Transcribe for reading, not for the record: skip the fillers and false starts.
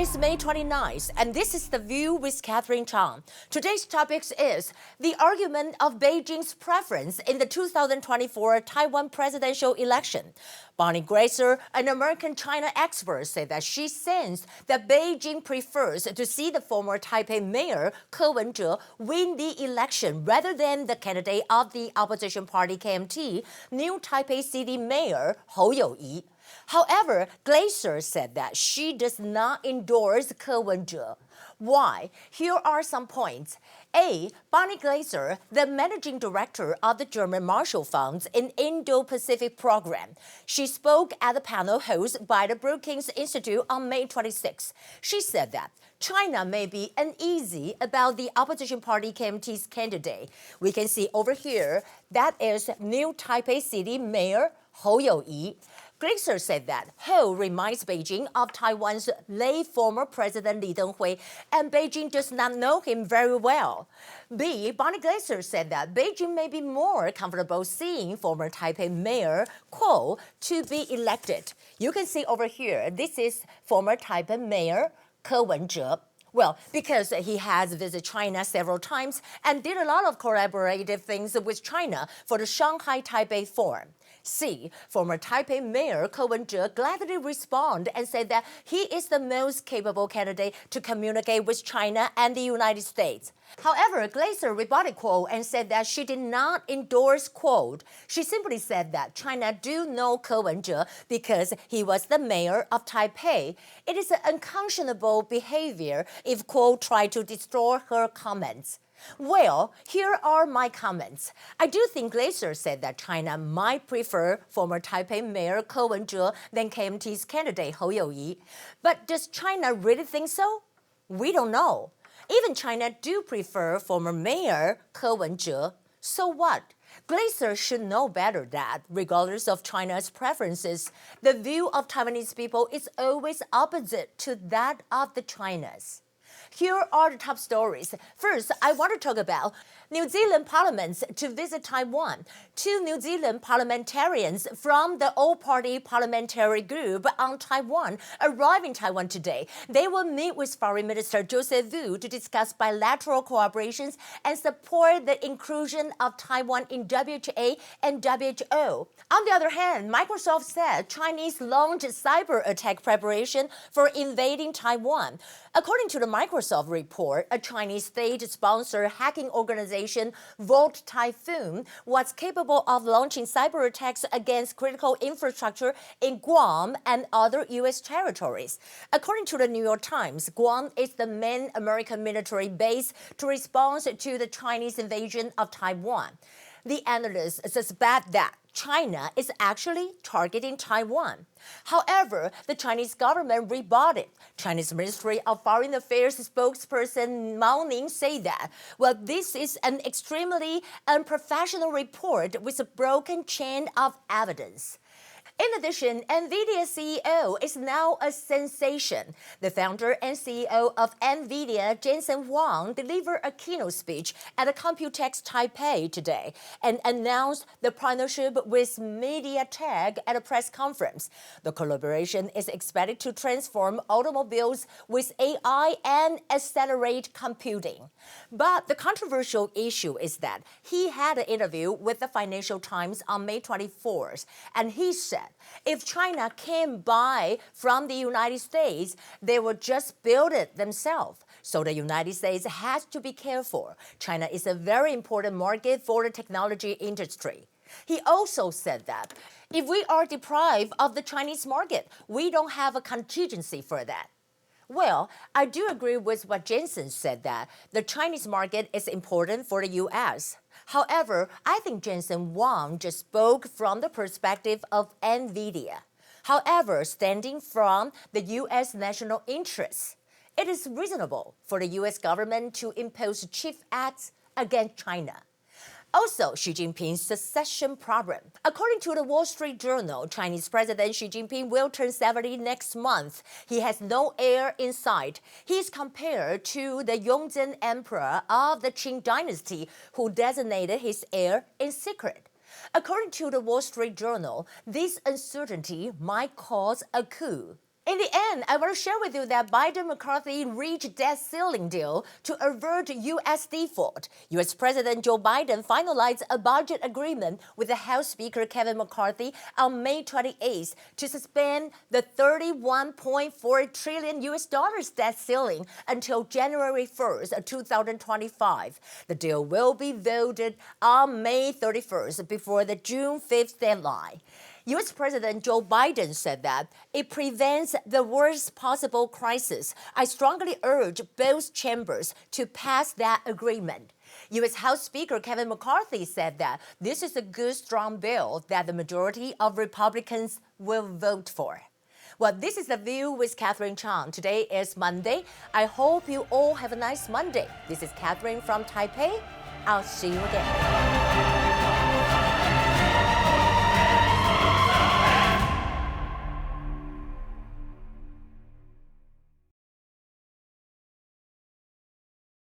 is May 29th, and this is The View with Catherine Chang. Today's topic is the argument of Beijing's preference in the 2024 Taiwan presidential election. Bonnie Grazer, an American China expert, said that she sensed that Beijing prefers to see the former Taipei mayor, Ke Wen-je, win the election rather than the candidate of the opposition party KMT, new Taipei City Mayor Hou You-Yi. However, Glaser said that she does not endorse Ke Wen-je. Why? Here are some points. A. Bonnie Glaser, the managing director of the German Marshall Fund's Indo-Pacific Program. She spoke at the panel hosted by the Brookings Institute on May 26. She said that China may be uneasy about the opposition party KMT's candidate. We can see over here, that is new Taipei City Mayor Hou You-Yi. Glaser said that Hou reminds Beijing of Taiwan's late former President Li Denghui, and Beijing does not know him very well. B. Bonnie Glaser said that Beijing may be more comfortable seeing former Taipei Mayor Kuo to be elected. You can see over here, this is former Taipei Mayor Ke Wen-je. Well, because he has visited China several times and did a lot of collaborative things with China for the Shanghai-Taipei Forum. C. Former Taipei Mayor Ke Wen-je gladly responded and said that he is the most capable candidate to communicate with China and the United States. However, Glaser rebutted Kuo and said that she did not endorse Kuo. She simply said that China do know Ke Wen-je because he was the mayor of Taipei. It is an unconscionable behavior if Kuo tried to destroy her comments. Well, here are my comments. I do think Glaser said that China might prefer former Taipei Mayor Ke Wen-je than KMT's candidate Hou You-Yi. But does China really think so? We don't know. Even China do prefer former Mayor Ke Wen-je. So what? Glaser should know better that, regardless of China's preferences, the view of Taiwanese people is always opposite to that of the China's. Here are the top stories. First, I want to talk about New Zealand parliaments to visit Taiwan. Two New Zealand parliamentarians from the All-Party Parliamentary Group on Taiwan arrive in Taiwan today. They will meet with Foreign Minister Joseph Wu to discuss bilateral cooperations and support the inclusion of Taiwan in WHA and WHO. On the other hand, Microsoft said Chinese launched cyber attack preparation for invading Taiwan. According to the Microsoft report, a Chinese state-sponsored hacking organization, Volt Typhoon, was capable of launching cyber attacks against critical infrastructure in Guam and other U.S. territories. According to the New York Times, Guam is the main American military base to respond to the Chinese invasion of Taiwan. The analysts suspect that China is actually targeting Taiwan. However, the Chinese government rebutted. Chinese Ministry of Foreign Affairs spokesperson Mao Ning said that, well, this is an extremely unprofessional report with a broken chain of evidence. In addition, Nvidia CEO is now a sensation. The founder and CEO of Nvidia, Jensen Huang, delivered a keynote speech at the Computex Taipei today and announced the partnership with MediaTek at a press conference. The collaboration is expected to transform automobiles with AI and accelerate computing. But the controversial issue is that he had an interview with the Financial Times on May 24th, and he said if China can buy from the United States, they will just build it themselves. So the United States has to be careful. China is a very important market for the technology industry. He also said that if we are deprived of the Chinese market, we don't have a contingency for that. Well, I do agree with what Jensen said that the Chinese market is important for the U.S. However, I think Jensen Huang just spoke from the perspective of Nvidia. However, standing from the U.S. national interests, it is reasonable for the U.S. government to impose chief acts against China. Also, Xi Jinping's succession problem. According to the Wall Street Journal, Chinese President Xi Jinping will turn 70 next month. He has no heir in sight. He is compared to the Yongzheng Emperor of the Qing dynasty, who designated his heir in secret. According to the Wall Street Journal, this uncertainty might cause a coup. In the end, I want to share with you that Biden-McCarthy reached debt ceiling deal to avert U.S. default. U.S. President Joe Biden finalized a budget agreement with the House Speaker Kevin McCarthy on May 28th to suspend the $31.4 trillion U.S. dollars debt ceiling until January 1st, 2025. The deal will be voted on May 31st before the June 5th deadline. U.S. President Joe Biden said that it prevents the worst possible crisis. I strongly urge both chambers to pass that agreement. U.S. House Speaker Kevin McCarthy said that this is a good, strong bill that the majority of Republicans will vote for. Well, this is The View with Catherine Chang. Today is Monday. I hope you all have a nice Monday. This is Catherine from Taipei. I'll see you again.